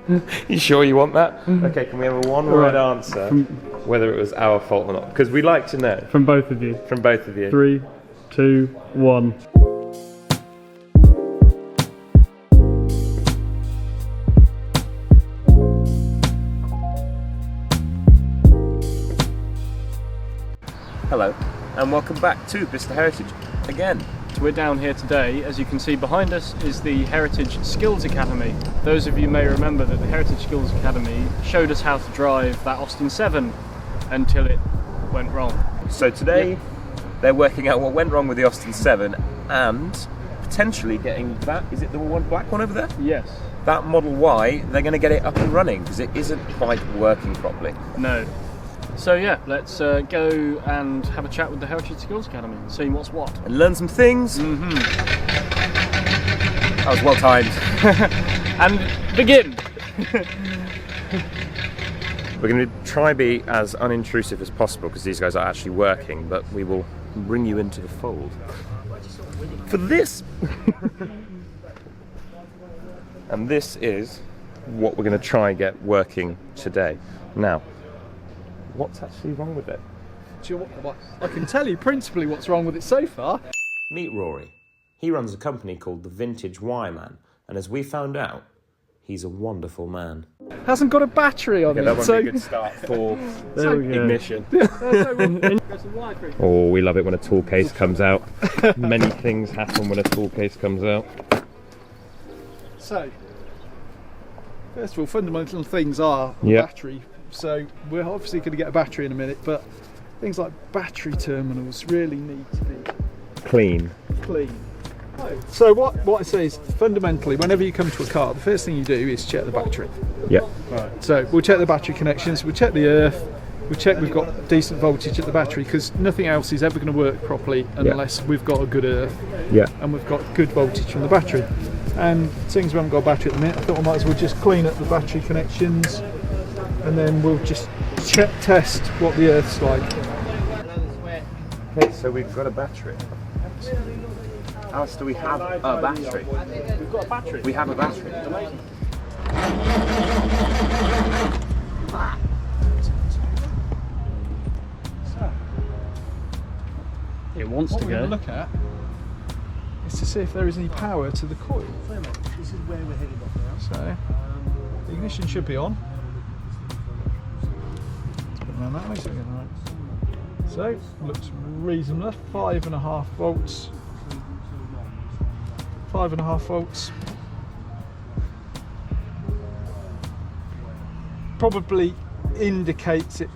You sure you want that? Okay, can we have a one-word answer whether it was our fault or not? Because we like to know. From both of you. From both of you. 3, 2, 1. Hello, and welcome back to Mr. Heritage again. We're down here today. As you can see behind us is the Heritage Skills Academy. Those of you may remember that the Heritage Skills Academy showed us how to drive that Austin 7 until it went wrong. So today they're working out what went wrong with the Austin 7 and potentially getting that, is it the one black one over there? Yes. That Model Y, they're going to get it up and running because it isn't quite working properly. No. So yeah, let's go and have a chat with the Heritage Skills Academy and see what's what. And learn some things. Mm-hmm. That was well timed. And begin! We're going to try to be as unintrusive as possible because these guys are actually working, but we will bring you into the fold. For this! And this is what we're going to try and get working today. Now, what's actually wrong with it? Do you know what? I can tell you principally what's wrong with it so far. Meet Rory. He runs a company called the Vintage Wireman, and as we found out, he's a wonderful man. Hasn't got a battery on Okay, that it, would so... be a good start for There we go. ignition. so Oh, we love it when a tool case comes out. Many things happen when a tool case comes out. first of all, fundamental things are the battery. So we're obviously going to get a battery in a minute, but things like battery terminals really need to be Clean. clean. So what I say is, fundamentally, whenever you come to a car, the first thing you do is check the battery. Yeah. So we'll check the battery connections, we'll check the earth, we'll check we've got decent voltage at the battery, because nothing else is ever going to work properly unless we've got a good earth and we've got good voltage from the battery. And since we haven't got a battery at the minute, I thought I might as well just clean up the battery connections, and then we'll just test what the earth's like. Okay, so we've got a battery. How else do we have a battery? We've got a battery. We have a battery. Amazing. So, It wants what to we're going go. to look at is to see if there is any power to the coil. This is where we're headed off now. So the ignition should be on. Put it around that way so we get the right. So looks reasonable. 5.5 volts. 5.5 volts. Probably indicates it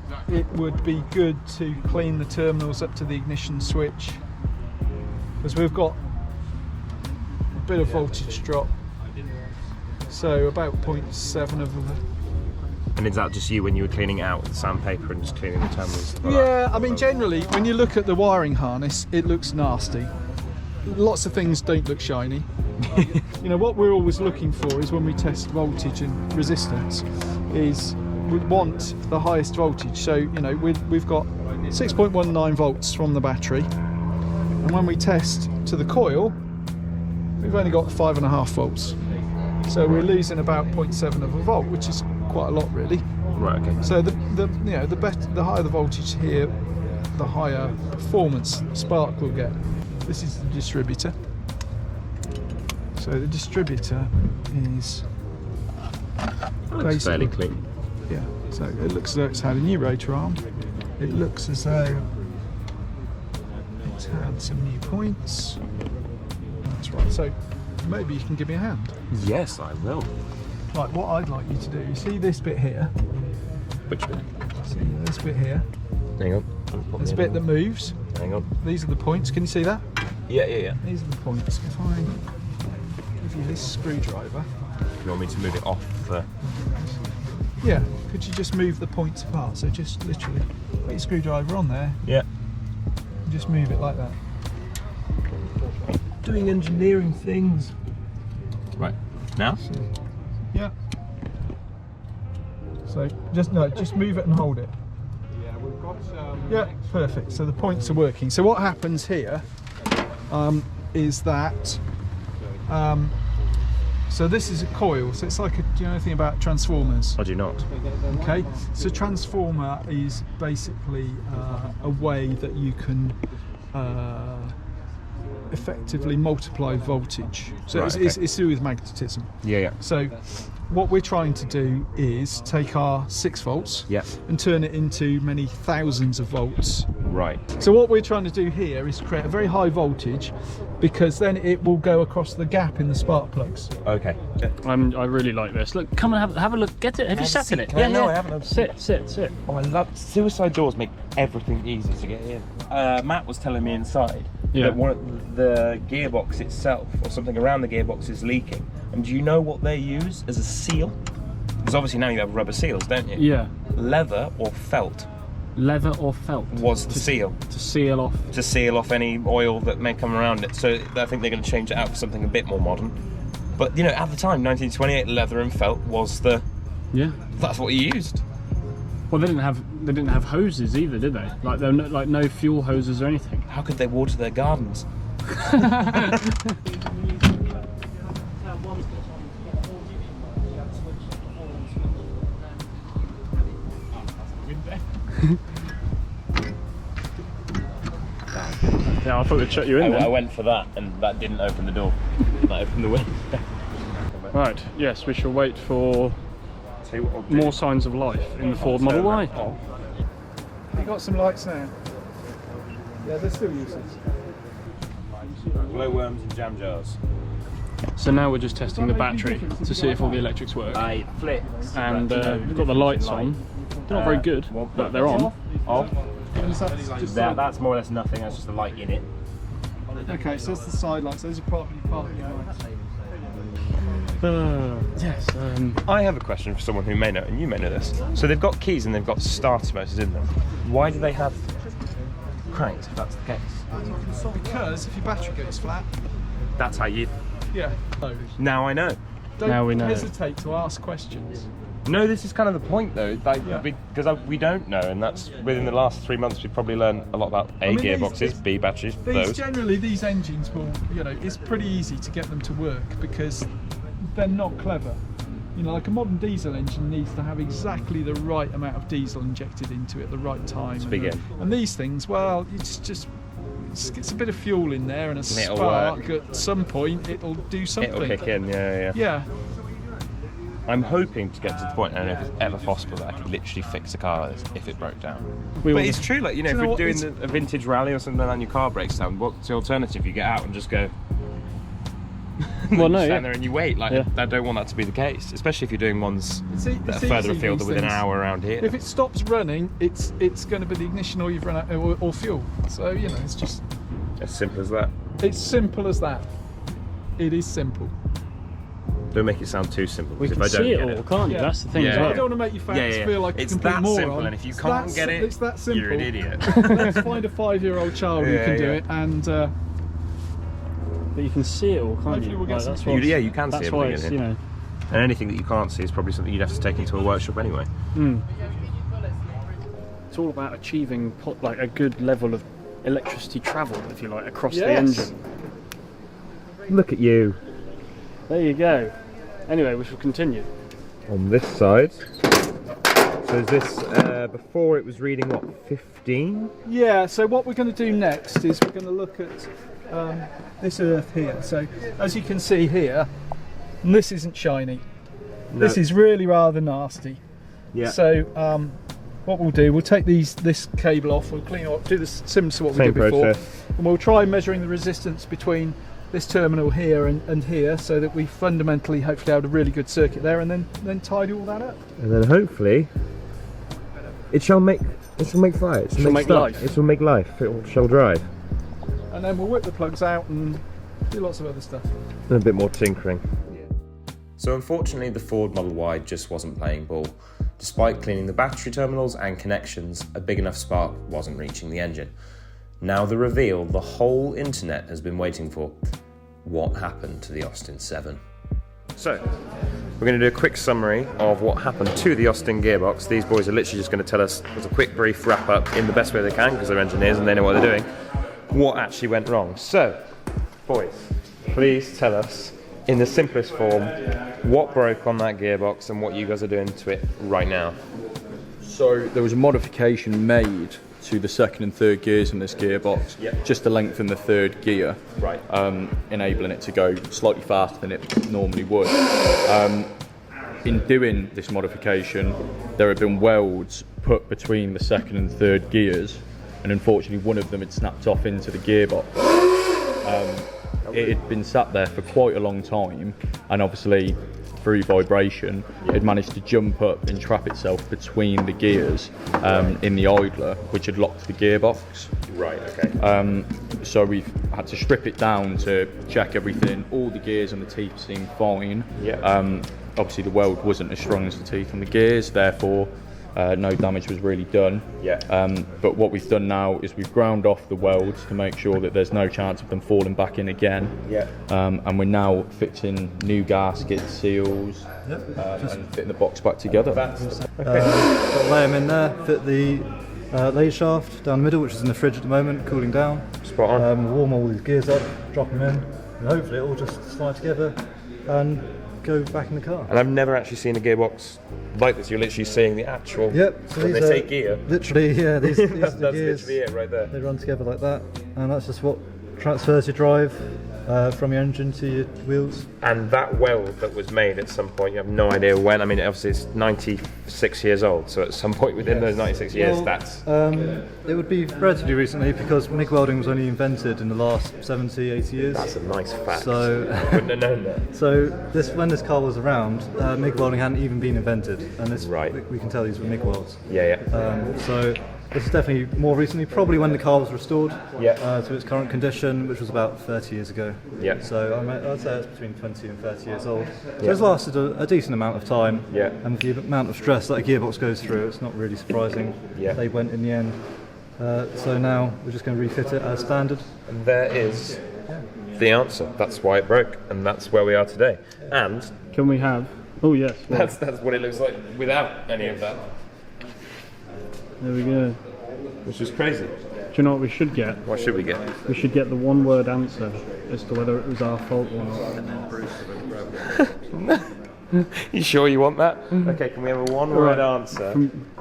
would be good to clean the terminals up to the ignition switch, because we've got a bit of voltage drop. So about 0.7 of them. And is that just you when you were cleaning out with the sandpaper and just cleaning the terminals? Yeah, I mean generally when you look at the wiring harness, it looks nasty. Lots of things don't look shiny. You know, what we're always looking for is when we test voltage and resistance is we want the highest voltage. So, you know, we've got 6.19 volts from the battery, and when we test to the coil, we've only got 5.5 volts. So we're losing about 0.7 of a volt, which is quite a lot really. Right, okay. So the higher the voltage here, the higher performance spark will get. This is the distributor. So the distributor is Looks fairly clean. Yeah, so it looks as though it's had a new rotor arm. It looks as though it's had some new points. That's right, so maybe you can give me a hand. Yes, I will. Right, what I'd like you to do, you see this bit here? Which bit? See this bit here? Hang on. There's a bit that moves. Hang on. These are the points, can you see that? Yeah. These are the points. If I give you this screwdriver. You want me to move it off the... Yeah, could you just move the points apart? So just literally put your screwdriver on there. Yeah. And just move it like that. Doing engineering things. Right. Now? Yeah. So just move it and hold it. Yeah, we've got. Yeah, perfect. So the points are working. So what happens here is that So this is a coil. So it's like do you know anything about transformers? I do not. Okay. So transformer is basically a way that you can effectively multiply voltage. So Right, it's to do with magnetism. Yeah. So what we're trying to do is take our 6 volts Yeah. and turn it into many thousands of volts. Right. So what we're trying to do here is create a very high voltage, because then it will go across the gap in the spark plugs. Okay. I really like this. Look, come and have a look. Get it. Have you sat in it? I haven't. Sit. Oh, I love suicide doors. Make everything easy to get in. Matt was telling me inside that the gearbox itself, or something around the gearbox, is leaking. And do you know what they use as a seal? Because obviously now you have rubber seals, don't you? Yeah. Leather or felt Leather or felt was the seal. to seal off. To seal off any oil that may come around it. So I think they're going to change it out for something a bit more modern. But you know, at the time, 1928, leather and felt was that's what you used. Well, they didn't have hoses either, did they? Like there were no fuel hoses or anything. How could they water their gardens? Yeah, I thought they'd shut you in. I went for that, and that didn't open the door. That opened the window. Right. Yes, we shall wait for more signs of life in the Ford Model Y. You've got some lights now. Yeah, they're still useless. Glowworms and jam jars. So now we're just testing the battery to see if all the electrics work. And we've got the lights on. They're not very good, but they're on. That's more or less nothing. That's just a light in it. Okay, so that's the side lights. Those are parking lights. Yes. I have a question for someone who may know, and you may know this. So they've got keys and they've got starter motors in them. Why do they have cranks if that's the case? Because if your battery goes flat, That's how you... yeah. Now I know. Don't Now we know. hesitate to ask questions. No, this is kind of the point though, because we don't know, and that's within the last 3 months we've probably learned a lot about gearboxes, B batteries, those. Generally, these engines will, it's pretty easy to get them to work because they're not clever. Like a modern diesel engine needs to have exactly the right amount of diesel injected into it at the right time. To begin. And these things, well, it's a bit of fuel in there and a It'll spark. work. At some point, it'll do something. It'll kick in, yeah. Yeah. I'm hoping to get to the point, I don't know if it's ever possible, that I could literally fix a car like this if it broke down. But it's true, like, if we're doing a vintage rally or something like that and your car breaks down, what's the alternative? You get out and just go... Well, no, stand there and you wait. Like, I don't want that to be the case, especially if you're doing ones that are further afield than within an hour around here. If it stops running, it's going to be the ignition, or you've run out, or fuel. So it's just as simple as that. It's simple as that. It is simple. Don't make it sound too simple. We if can I don't see it get all, can't you? Yeah. That's the thing Yeah. as I well. don't want to make you fans feel like it's a complete that moron. simple, and if you It's can't that get it, it's that simple. you're an idiot. Let's find a 5-year-old child who can do it, and But you can see it all, can't hopefully you? we'll get some that's pictures. Yeah, you can see That's it. why it's, And anything that you can't see is probably something you'd have to take into a workshop anyway. It's all about achieving like a good level of electricity travel, if you like, across the Yes. engine. Look at you. There you go. Anyway, we shall continue. On this side. So is this, before it was reading, what, 15? Yeah, so what we're going to do next is we're going to look at this earth here. So as you can see here, this isn't shiny. No. This is really rather nasty. Yeah. So what we'll do, we'll take this cable off, we'll clean it up, do this similar to what we Same did before. process. And we'll try measuring the resistance between this terminal here and here, so that we fundamentally hopefully have a really good circuit there, and then tidy all that up. And then hopefully it shall make fire. It shall make life. It shall make life. It shall drive. And then we'll whip the plugs out and do lots of other stuff. And a bit more tinkering. So unfortunately the Ford Model Y just wasn't playing ball. Despite cleaning the battery terminals and connections, a big enough spark wasn't reaching the engine. Now the reveal the whole internet has been waiting for. What happened to the Austin 7? So, we're going to do a quick summary of what happened to the Austin gearbox. These boys are literally just going to tell us, as a quick brief wrap up in the best way they can, because they're engineers and they know what they're doing, what actually went wrong. So, boys, please tell us in the simplest form, what broke on that gearbox and what you guys are doing to it right now. So there was a modification made to the second and third gears in this gearbox, just to lengthen the third gear, Right. Enabling it to go slightly faster than it normally would. In doing this modification, there have been welds put between the second and third gears, and unfortunately one of them had snapped off into the gearbox. It had been sat there for quite a long time, and obviously through vibration it had managed to jump up and trap itself between the gears in the idler, which had locked the gearbox. Right, okay. So we've had to strip it down to check everything. All the gears and the teeth seemed fine. Obviously the weld wasn't as strong as the teeth on the gears, therefore no damage was really done. But what we've done now is we've ground off the welds to make sure that there's no chance of them falling back in again. And we're now fixing new gaskets, seals, and fitting the box back together. Got to lay them in there, fit the lathe shaft down the middle, which is in the fridge at the moment, cooling down. Spot on. Warm all these gears up, drop them in, and hopefully it all just slide together and go back in the car. And I've never actually seen a gearbox like this. You're literally seeing the actual. So when these they say gear. Literally, these are the That's gears. literally it right there. They run together like that, and that's just what transfers your drive from your engine to your wheels. And that weld that was made at some point, you have no idea when. I mean, obviously it's 96 years old, so at some point within those 96 years, Well, that's. It would be relatively recently, because MIG welding was only invented in the last 70, 80 years. That's a nice fact. So, Wouldn't have known that. so when this car was around, MIG welding hadn't even been invented, and this we can tell these were MIG welds. So this is definitely more recently, probably when the car was restored to its current condition, which was about 30 years ago. So I'd say it's between 20 and 30 years old. So it's lasted a decent amount of time. And with the amount of stress that a gearbox goes through, it's not really surprising they went in the end. So now we're just going to refit it as standard. And there is the answer. That's why it broke, and that's where we are today. And Can we have? Oh yes. Well, that's what it looks like without any of that, there we go. which is crazy. Do you know what we should get? What should we get? We should get the one-word answer as to whether it was our fault or not. You sure you want that? Okay, can we have a one-word answer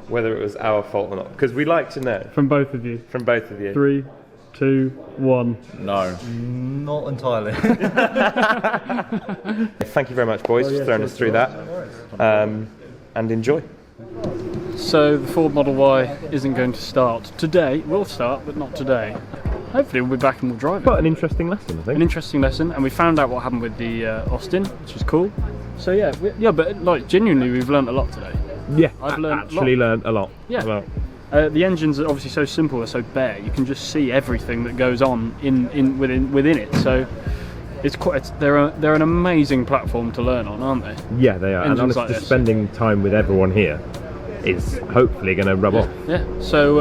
whether it was our fault or not? Because we'd like to know. From both of you. From both of you. 3, 2, 1. No. Not entirely. Thank you very much, boys, for throwing us through that. And enjoy. So the Ford Model Y isn't going to start today. We'll start, but not today. Hopefully we'll be back and we'll drive it. Quite an interesting lesson, I think. An interesting lesson, and we found out what happened with the Austin, which was cool. So yeah, but like genuinely, we've learnt a lot today. Yeah, I've learnt learned a lot. Yeah. The engines are obviously so simple, they're so bare. You can just see everything that goes on within it. So it's they're an amazing platform to learn on, aren't they? Yeah, they are. Engines And honestly, like just this. spending time with everyone here is hopefully going to rub off. Yeah. So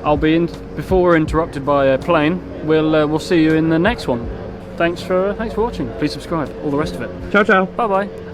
I'll be in before we're interrupted by a plane. We'll see you in the next one. Thanks for watching. Please subscribe. All the rest of it. Ciao, ciao. Bye bye.